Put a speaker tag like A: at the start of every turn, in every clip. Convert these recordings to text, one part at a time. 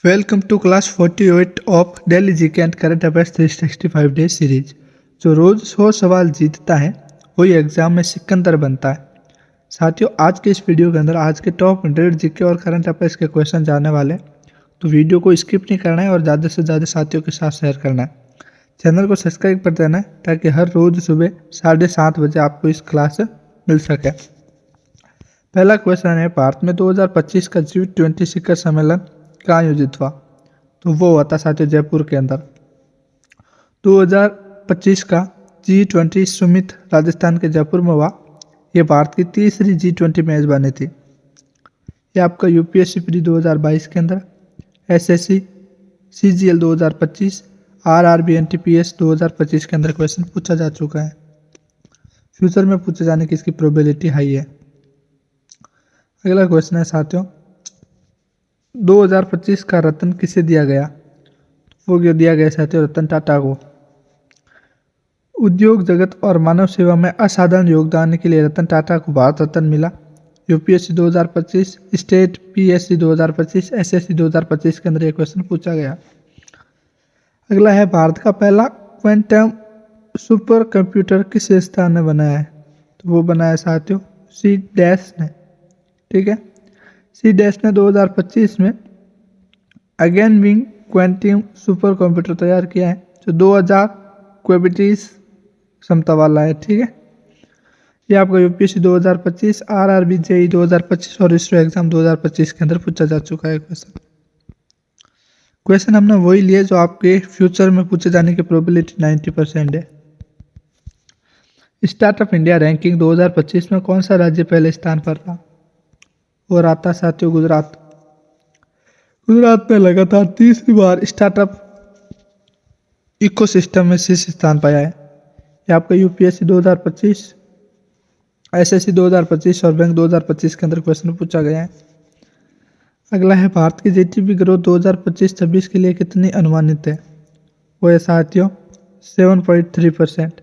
A: Welcome to class 48 of daily GK and current affairs 365 days series. जो रोज़ 100 सवाल जीतता है वही एग्जाम में सिकंदर बनता है। साथियों, आज के इस वीडियो के अंदर आज के टॉप 100 जीके और करंट अफेयर्स के क्वेश्चन जानने वाले हैं, तो वीडियो को स्किप नहीं करना है और ज़्यादा से ज़्यादा साथियों के साथ शेयर करना है। चैनल को सब्सक्राइब कर देना है ताकि हर रोज़ सुबह 7:30 बजे आपको इस क्लास मिल सके। पहला क्वेश्चन है, भारत में 2025 का G20 शिखर सम्मेलन कहाँ आयोजित हुआ? तो वो हुआ था साथियों जयपुर के अंदर। 2025 का G20 समिट राजस्थान के जयपुर में हुआ। ये भारत की तीसरी G20 मेजबानी थी। ये आपका यूपीएससी प्री 2022 के अंदर, एसएससी सीजीएल 2025, आरआरबी एनटीपीएस 2025 के अंदर क्वेश्चन पूछा जा चुका है। फ्यूचर में पूछे जाने की इसकी प्रोबेबिलिटी हाई है। अगला क्वेश्चन है साथियों, 2025 का रत्न किसे दिया गया? वो दिया गया साथियों रतन टाटा को। उद्योग जगत और मानव सेवा में असाधारण योगदान के लिए रतन टाटा को भारत रत्न मिला। यूपीएससी 2025, स्टेट पीएससी 2025, एसएससी 2025 के अंदर ये क्वेश्चन पूछा गया। अगला है, भारत का पहला क्वांटम सुपर कंप्यूटर किस संस्थान ने बनाया है? तो वो बनाया साथियों सी डैश ने। ठीक है, सी डैश ने 2025 में again wing quantum super computer तैयार किया है जो 2000 क्यूबिट्स क्षमता वाला है। ठीक है, ये आपका यूपीएससी 2025, आरआरबी जेई 2025 और इसरो एग्जाम 2025 के अंदर पूछा जा चुका है क्वेश्चन हमने वही लिए जो आपके फ्यूचर में पूछे जाने की प्रोबेबिलिटी 90% है। स्टार्टअप इंडिया रैंकिंग 2025 में कौन सा राज्य पहले स्थान पर था? और आता साथियों गुजरात। गुजरात में लगातार तीसरी बार स्टार्टअप इकोसिस्टम में शीर्ष स्थान पाया है। ये आपका यूपीएससी 2025, एसएससी 2025 और बैंक 2025 के अंदर क्वेश्चन पूछा गया है। अगला है, भारत की जीडीपी ग्रोथ 2025-26 के लिए कितनी अनुमानित है? वो है साथियों 7.3%।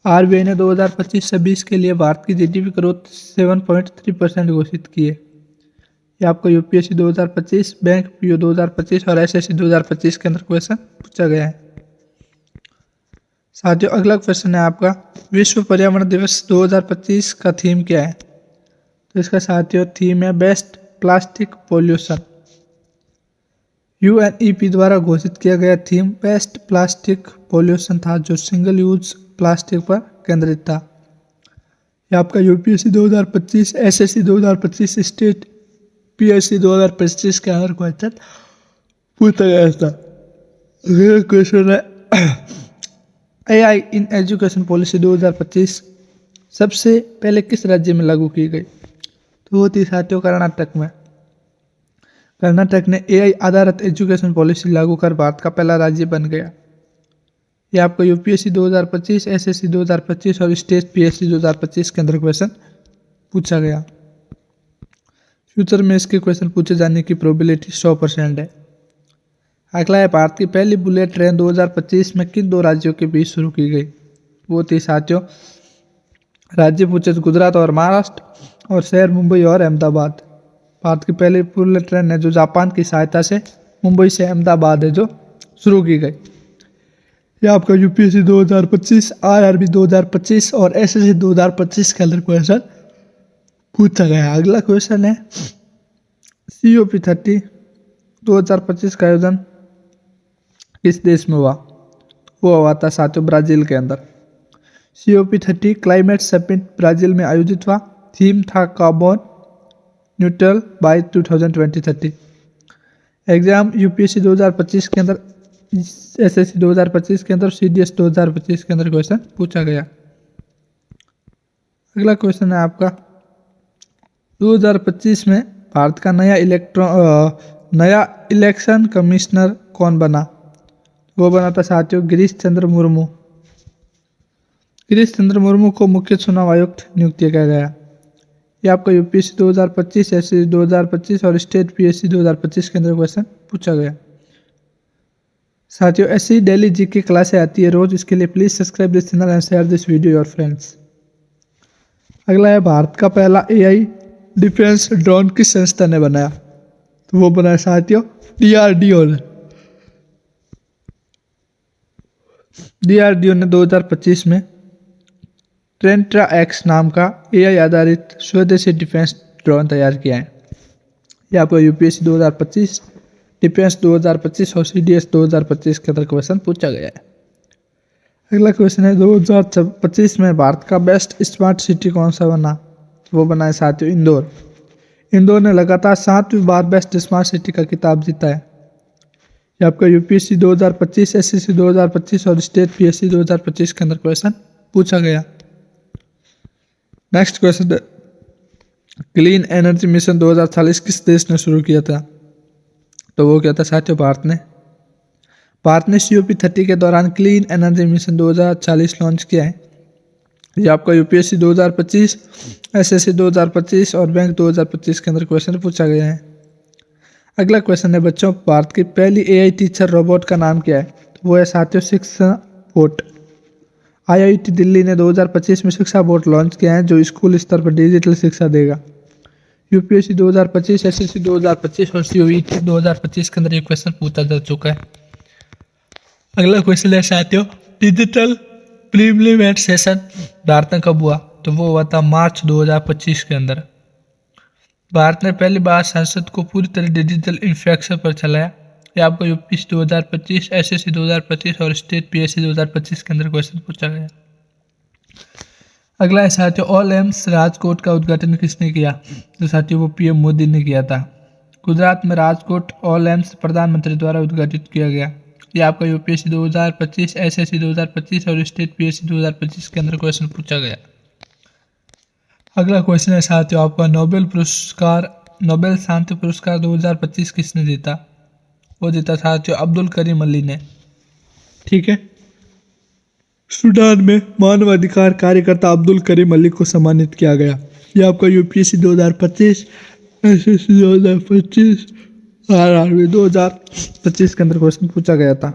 A: आरबीआई ने 2025-26 के लिए भारत की जीडीपी ग्रोथ 7.3% घोषित की है। ये आपको यूपीएससी 2025, बैंक पीओ 2025 और एसएससी 2025 के अंदर क्वेश्चन पूछा गया है। साथियों, अगला क्वेश्चन है आपका, विश्व पर्यावरण दिवस 2025 का थीम क्या है? तो इसका साथियों थीम है बेस्ट प्लास्टिक पोल्यूशन। यूएनईपी द्वारा घोषित किया गया थीम बेस्ट प्लास्टिक पोल्यूशन था जो सिंगल यूज प्लास्टिक पर केंद्रित था। यह आपका यूपीएससी 2025, एसएससी 2025, स्टेट पीएससी 2025 के अंदर क्वेश्चन पूछा गया था। अगला क्वेश्चन है, एआई इन एजुकेशन पॉलिसी 2025 सबसे पहले किस राज्य में लागू की गई? तो वो थी साथियों कर्नाटक में। कर्नाटक ने एआई आधारित एजुकेशन पॉलिसी लागू कर भारत का पहला राज्य बन गया। ये आपका यूपीएससी 2025, एसएससी 2025 और स्टेट पीएससी 2025 के अंदर क्वेश्चन पूछा गया। फ्यूचर में इसके क्वेश्चन पूछे जाने की प्रोबेबिलिटी 100% है। अगला है, भारत की पहली बुलेट ट्रेन 2025 में किन दो राज्यों के बीच शुरू की गई? वो थी साथियों राज्य पूछे गुजरात और महाराष्ट्र और शहर मुंबई और अहमदाबाद। भारत की पहली बुलेट ट्रेन है जो जापान की सहायता से मुंबई से अहमदाबाद है जो शुरू की गई। यह आपका यूपीएससी 2025, आरआरबी 2025 और एसएससी 2025 के अंदर क्वेश्चन पूछा गया। अगला क्वेश्चन है, COP30 2025 का आयोजन किस देश में हुआ? वो हुआ था साथियों ब्राजील के अंदर। COP30 क्लाइमेट समिट ब्राजील में आयोजित हुआ। थीम था carbon neutral bye 2030। Exam UPSC 2025 के अंदर, एसएससी 2025 के अंदर, सीडीएस 2025 के अंदर क्वेश्चन पूछा गया। अगला क्वेश्चन है आपका, 2025 में भारत का नया इलेक्शन कमिश्नर कौन बना? वो बना था साथियों गिरीश चंद्र मुर्मू। गिरीश चंद्र मुर्मू को मुख्य चुनाव आयुक्त नियुक्त किया गया। ये आपका यूपीएससी 2025, एसएससी 2025 और स्टेट पीएससी 2025 के अंदर क्वेश्चन पूछा गया। साथियों, ऐसी डेली जीके क्लासें आती है रोज, इसके लिए please subscribe this channel and share this video your friends. अगला है, भारत का पहला एआई डिफेंस ड्रोन किस संस्था ने बनाया? तो वो बना है साथियों डीआरडीओ ने। डीआरडीओ ने 2025 में ट्रेंट्रा एक्स नाम का एआई आधारित स्वदेशी डिफेंस ड्रोन तैयार किया है। ये आपको यूपीएससी 2025, डिफेंस 2025 और सीडीएस 2025 के अंदर क्वेश्चन पूछा गया है। अगला क्वेश्चन है 2025 में भारत का बेस्ट स्मार्ट सिटी कौन सा बना? वो बना है साथियों इंदौर। इंदौर ने लगातार 7वीं बार बेस्ट स्मार्ट सिटी का खिताब जीता है। ये आपका यूपीएससी 2025, एसएससी 2025 और स्टेट पीएससी 2025 के अंदर क्वेश्चन पूछा गया। नेक्स्ट क्वेश्चन है क्लीन एनर्जी मिशन 2040 किस देश ने शुरू किया था? तो वो क्या था साथियों भारत ने COP30 के दौरान क्लीन एनर्जी मिशन 2040 लॉन्च किया है। ये आपका यूपीएससी 2025, एसएससी 2025 और बैंक 2025 के अंदर क्वेश्चन पूछा गया है। अगला क्वेश्चन है बच्चों भारत की पहली एआई टीचर रोबोट का नाम क्या है? तो वो है साथियों शिक्षा बोट। IIT दिल्ली ने 2025 में शिक्षा बोर्ड लॉन्च किया है जो स्कूल स्तर पर डिजिटल शिक्षा देगा। यूपीएससी 2025, एसएससी 2025 और COET 2025 के अंदर ये क्वेश्चन पूछा जा चुका है। अगला क्वेश्चन है साथियों डिजिटल प्रीलिमिनरी सेशन भारत में कब हुआ? तो वो हुआ था मार्च 2025 के अंदर। भारत ने पहली बार संसद को पूरी तरह डिजिटल इंफ्रास्ट्रक्चर पर चलाया। ये आपको यूपीएससी 2025, एसएससी 2025 और स्टेट पीएससी 2025 के अंदर क्वेश्चन पूछा गया। अगला है साथियों ऑल एम्स राजकोट का उद्घाटन किसने किया? तो साथियों वो पीएम मोदी ने किया था। गुजरात में राजकोट ऑल एम्स प्रधानमंत्री द्वारा उद्घाटित किया गया। ये आपका यूपीएससी 2025, एसएससी 2025 और स्टेट पीएससी 2025 के अंदर क्वेश्चन पूछा गया। अगला क्वेश्चन है साथियों आपका नोबेल शांति पुरस्कार 2025 किसने जीता? वो जीता साथियों अब्दुल करीम अली ने। ठीक है, सूडान में मानवाधिकार कार्यकर्ता अब्दुल करीम अली को सम्मानित किया गया। ये आपका यूपीएससी 2025, एसएससी 2025, RRB 2025 के अंदर क्वेश्चन पूछा गया था।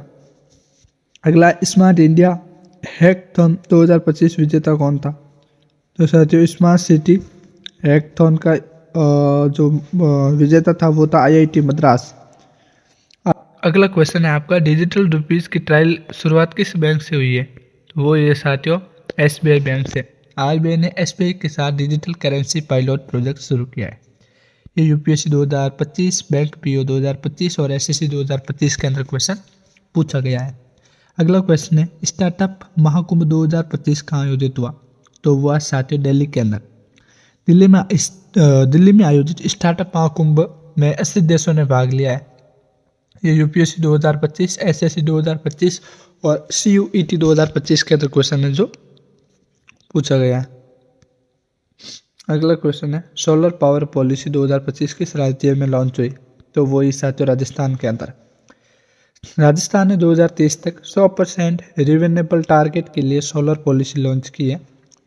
A: अगला स्मार्ट इंडिया हैकाथॉन 2025 विजेता कौन था? तो साथियों स्मार्ट सिटी हैकाथॉन का जो विजेता था वो था IIT मद्रास। अगला क्वेश्चन है आपका डिजिटल रुपीज की ट्रायल शुरुआत किस बैंक से हुई है? तो वो ये साथियों SBI बैंक से। RBI ने SBI के साथ डिजिटल करेंसी पायलट प्रोजेक्ट शुरू किया है। ये यूपीएससी 2025, बैंक PO 2025 और SSC 2025 के अंदर क्वेश्चन पूछा गया है। अगला क्वेश्चन है स्टार्टअप महाकुंभ 2025 कहाँ आयोजित हुआ? तो वह साथियों दिल्ली के अंदर। दिल्ली में आयोजित स्टार्टअप महाकुंभ में 80 देशों ने भाग लिया है। ये यूपीएससी 2025, एसएससी 2025 और CUET 2025 के अंदर क्वेश्चन है जो पूछा गया है। अगला क्वेश्चन है सोलर पावर पॉलिसी 2025 किस राज्य में लॉन्च हुई? तो वो ही साथियों राजस्थान के अंदर। राजस्थान ने 2023 तक 100% रिन्यूएबल टारगेट के लिए सोलर पॉलिसी लॉन्च की है।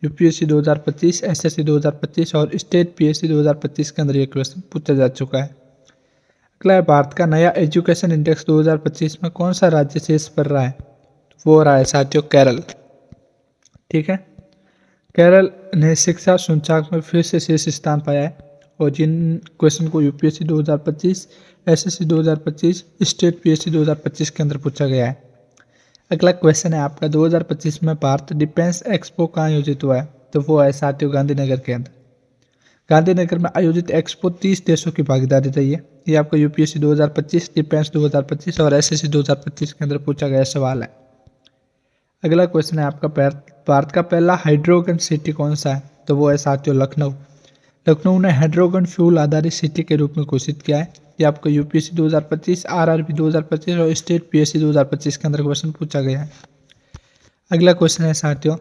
A: यूपीएससी 2025, एसएससी 2025 और स्टेट पीएससी 2025 के अंदर ये क्वेश्चन पूछा जा चुका है। अगला है भारत का नया एजुकेशन इंडेक्स 2025 में कौन सा राज्य शीर्ष पर रहा है? वो रहा है साथियों केरल। ठीक है, केरल ने शिक्षा सूचकांक में फिर से शीर्ष स्थान पाया है। और जिन क्वेश्चन को यूपीएससी 2025, एसएससी 2025, स्टेट पीएससी 2025 के अंदर पूछा गया है। अगला क्वेश्चन है आपका 2025 में भारत डिफेंस एक्सपो कहाँ आयोजित हुआ है? तो वो है साथियों गांधीनगर के अंदर। गांधीनगर में आयोजित एक्सपो 30 देशों की भागीदारी रही है। ये आपका यूपीएससी 2025, डिफेंस 2025 और एसएससी 2025 के अंदर पूछा गया सवाल है। अगला क्वेश्चन है आपका भारत का पहला हाइड्रोजन सिटी कौन सा है? तो वो है साथियों लखनऊ। लखनऊ ने हाइड्रोजन फ्यूल आधारित सिटी के रूप में घोषित किया है। ये आपको यूपीएससी 2025, RRB 2025 और स्टेट पीएससी 2025 के अंदर क्वेश्चन पूछा गया है। अगला क्वेश्चन है साथियों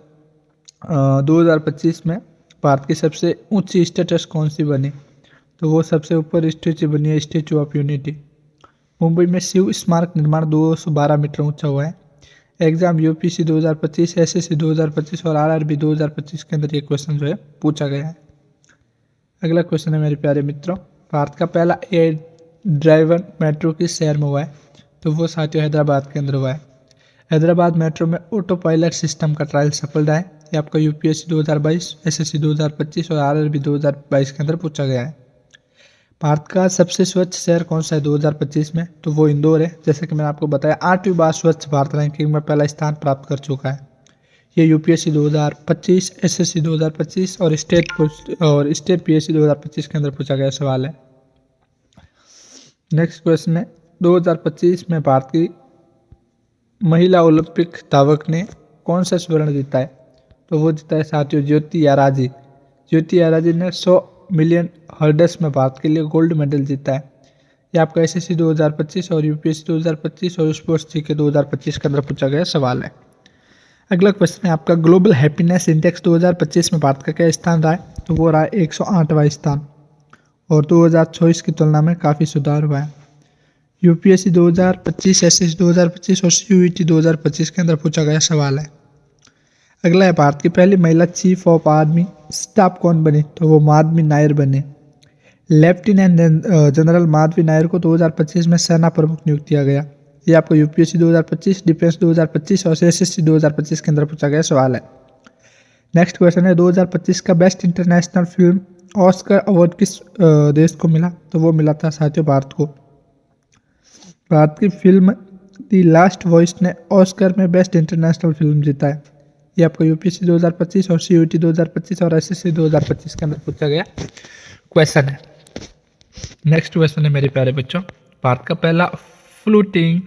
A: 2025 में भारत की सबसे ऊंची स्टेटस कौन सी बनी? तो वो सबसे ऊपर स्टैचू बनी है स्टैचू ऑफ यूनिटी। मुंबई में शिव स्मारक निर्माण 212 मीटर ऊंचा हुआ है। एग्जाम यूपीएससी 2025, एसएससी 2025 और RRB 2025 के अंदर ये क्वेश्चन जो है पूछा गया है। अगला क्वेश्चन है मेरे प्यारे मित्रों भारत का पहला AI ड्राइवर मेट्रो किस शहर में हुआ है? तो वो साथियों हैदराबाद के अंदर हुआ है। हैदराबाद मेट्रो में ऑटो पायलट सिस्टम का ट्रायल सफल रहा है। ये आपका यूपीएससी 2022, एसएससी 2025 और RRB 2022 के अंदर पूछा गया है। भारत का सबसे स्वच्छ शहर कौन सा है 2025 में? तो वो इंदौर है। जैसे कि मैंने आपको बताया 8वीं बार स्वच्छ भारत रैंकिंग में पहला स्थान प्राप्त कर चुका है। ये यूपीएससी 2025, एसएससी 2025 और स्टेट पीएससी 2025 के अंदर पूछा गया सवाल है। नेक्स्ट क्वेश्चन है 2025 में भारत की महिला ओलंपिक धावक ने कौन सा स्वर्ण जीता है? तो वो जीता है साथियों ज्योति याराजी। ज्योति याराजी ने 100 मिलियन हर्डल्स में भारत के लिए गोल्ड मेडल जीता है। ये आपका एसएससी 2025 और यूपीएससी 2025 और स्पोर्ट्स जीके 2025 के अंदर पूछा गया सवाल है। अगला क्वेश्चन है आपका ग्लोबल हैप्पीनेस इंडेक्स 2025 में भारत का क्या स्थान रहा है? तो वो रहा है 108वां स्थान और 2024 की तुलना में काफ़ी सुधार हुआ है। यूपीएससी 2025, एसएससी 2025 और सीयूईटी 2025 के अंदर पूछा गया सवाल है। अगला है भारत की पहली महिला चीफ ऑफ आर्मी स्टाफ कौन बनी? तो वो माधवी नायर बने। लेफ्टिनेंट जनरल माधवी नायर को 2025 में सेना प्रमुख नियुक्त किया गया। ये आपको यूपीएससी 2025, डिफेंस 2025 और एसएससी 2025 के अंदर पूछा गया सवाल है। नेक्स्ट क्वेश्चन है 2025 का best international film Oscar award किस देश को मिला? तो वो मिला था साथियों भारत को। भारत की फिल्म द लास्ट वॉइस ने ऑस्कर में बेस्ट इंटरनेशनल फिल्म जीता है। ये आपका यूपीएससी 2025 और सीयूईटी 2025 और एसएससी 2025 के अंदर पूछा गया क्वेश्चन है। नेक्स्ट क्वेश्चन है मेरे प्यारे बच्चों, भारत का पहला फ्लोटिंग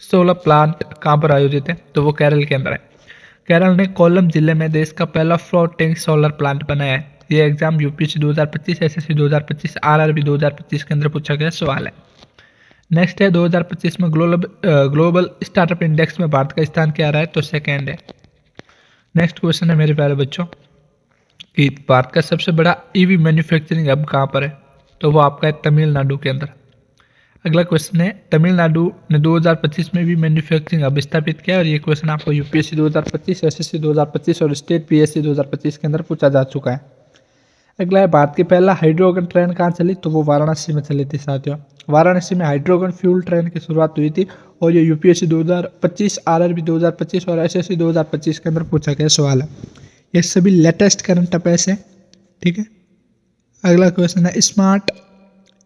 A: सोलर प्लांट कहाँ पर आयोजित है? तो वो केरल के अंदर है। केरल ने कोल्लम जिले में देश का पहला फ्लोटिंग सोलर प्लांट बनाया है। ये एग्जाम यूपीएससी 2025, एसएससी 2025, आरआरबी 2025 के अंदर पूछा गया सवाल है। नेक्स्ट है 2025 में ग्लोबल स्टार्टअप इंडेक्स में भारत का स्थान क्या रहा है? तो सेकेंड है। नेक्स्ट क्वेश्चन है मेरे प्यारे बच्चों कि भारत का सबसे बड़ा ईवी मैन्युफैक्चरिंग हब कहाँ पर है? तो वो आपका है तमिलनाडु के अंदर। अगला क्वेश्चन है तमिलनाडु ने 2025 में भी मैन्युफैक्चरिंग हब स्थापित किया और ये क्वेश्चन आपको यूपीएससी 2025, एसएससी 2025 और स्टेट पीएससी 2025 के अंदर पूछा जा चुका है। अगला है भारत की पहला हाइड्रोजन ट्रेन कहाँ चली? तो वो वाराणसी में चली थी साथियों। वाराणसी में हाइड्रोजन फ्यूल ट्रेन की शुरुआत हुई थी और ये यूपीएससी 2025, आरआरबी 2025 और एसएससी 2025 के अंदर पूछा गया सवाल है। ये सभी लेटेस्ट करंट अफेयर्स हैं, ठीक है। अगला क्वेश्चन है स्मार्ट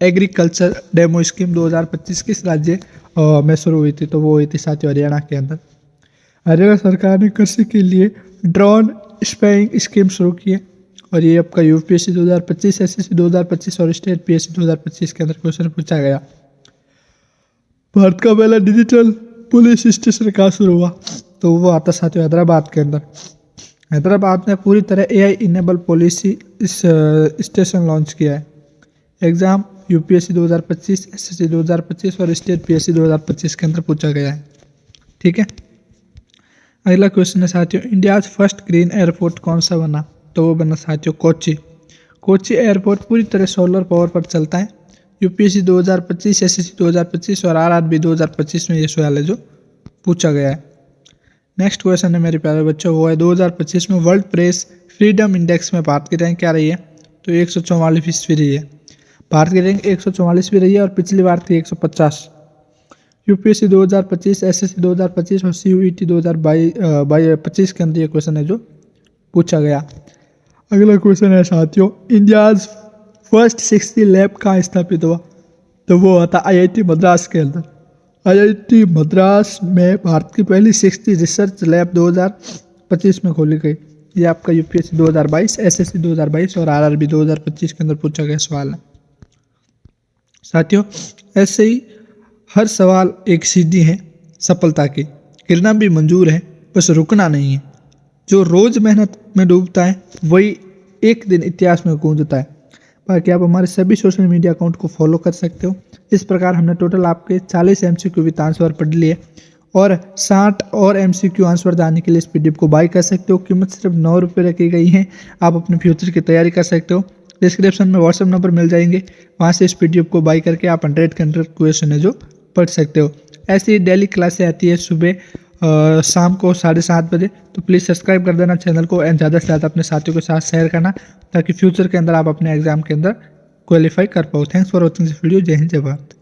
A: एग्रीकल्चर डेमो स्कीम 2025 किस राज्य में शुरू हुई थी? तो वो हुई थी साथियों हरियाणा के अंदर। हरियाणा सरकार ने कृषि के लिए ड्रोन स्प्रेइंग स्कीम शुरू की है और ये आपका यूपीएससी 2025, एसएससी 2025 और स्टेट पीएससी 2025 के अंदर क्वेश्चन पूछा गया। भारत का पहला डिजिटल पुलिस स्टेशन कहाँ शुरू हुआ? तो वो आता साथियों हैदराबाद के अंदर। हैदराबाद ने पूरी तरह AI enable policy station launch किया है। एग्जाम यूपीएससी 2025, एसएससी 2025 और स्टेट पीएससी 2025 के अंदर पूछा गया है, ठीक है। अगला क्वेश्चन है साथियों इंडियाज फर्स्ट ग्रीन एयरपोर्ट कौन सा बना? तो वो बना साथियों कोच्चि। कोच्चि एयरपोर्ट पूरी तरह सोलर पावर पर चलता है। यूपीएससी 2025, एसएससी 2025 और आरआरबी 2025 में ये सवाल है जो पूछा गया है। नेक्स्ट क्वेश्चन है मेरे प्यारे बच्चों, वो है 2025 में वर्ल्ड प्रेस फ्रीडम इंडेक्स में भारत की रैंक क्या रही है? तो 144वीं रही है। भारत की रैंक 144वीं रही है और पिछली बार थी 150। यूपीएससी 2025, एसएससी 2025 और सीयूईटी 2025 के अंदर ये क्वेश्चन है जो पूछा गया। अगला क्वेश्चन है साथियों इंडियाज फर्स्ट 60 लैब कहाँ स्थापित हुआ? तो वो आता आईआईटी मद्रास के अंदर। आईआईटी मद्रास में भारत की पहली 60 रिसर्च लैब 2025 में खोली गई। ये आपका यूपीएससी 2022, एसएससी 2022 और आरआरबी 2025 के अंदर पूछा गया सवाल है साथियों। ऐसे ही हर सवाल एक सीढ़ी है सफलता की, गिरना भी मंजूर है, बस रुकना नहीं है। जो रोज मेहनत में डूबता है वही एक दिन इतिहास में गूंजता है। बाकी आप हमारे सभी सोशल मीडिया अकाउंट को फॉलो कर सकते हो। इस प्रकार हमने टोटल आपके 40 एमसीक्यू विद आंसर पढ़ लिए और 60 और एमसीक्यू आंसर जानने के लिए इस पीडीएफ को बाय कर सकते हो। कीमत सिर्फ 9 रुपये रखी गई है। आप अपने फ्यूचर की तैयारी कर सकते हो। डिस्क्रिप्शन में व्हाट्सएप नंबर मिल जाएंगे, वहाँ से इस पीडीएफ को बाय करके आप 100 के 100 क्वेश्चन है जो पढ़ सकते हो। ऐसी डेली क्लासें आती है सुबह शाम को 7:30 बजे। तो प्लीज़ सब्सक्राइब कर देना चैनल को एंड ज़्यादा से ज़्यादा अपने साथियों के साथ शेयर करना ताकि फ्यूचर के अंदर आप अपने एग्जाम के अंदर क्वालिफाई कर पाओ। Thanks for watching this video. जय हिंद, जय भारत।